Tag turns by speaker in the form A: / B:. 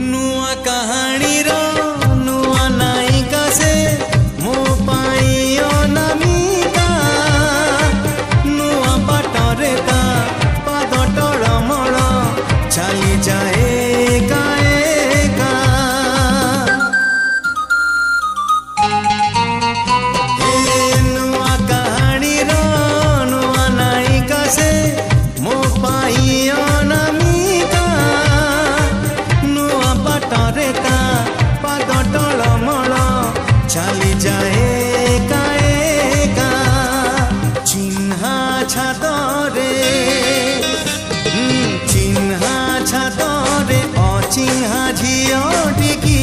A: नुआ कहानी रो नुआ नायिका से मो पाई अनामिका नुआ बाटरे ता पाद टळमळ चली जाए एका एका नुआ कहानी रो नुआ नायिका से मो पाई अनामिका नुआ बाटरे ता पाद टळमळ चली जाए एका एका चिन्हा छातरे चिन्हा छातरे अचिन्हा झियो टिकी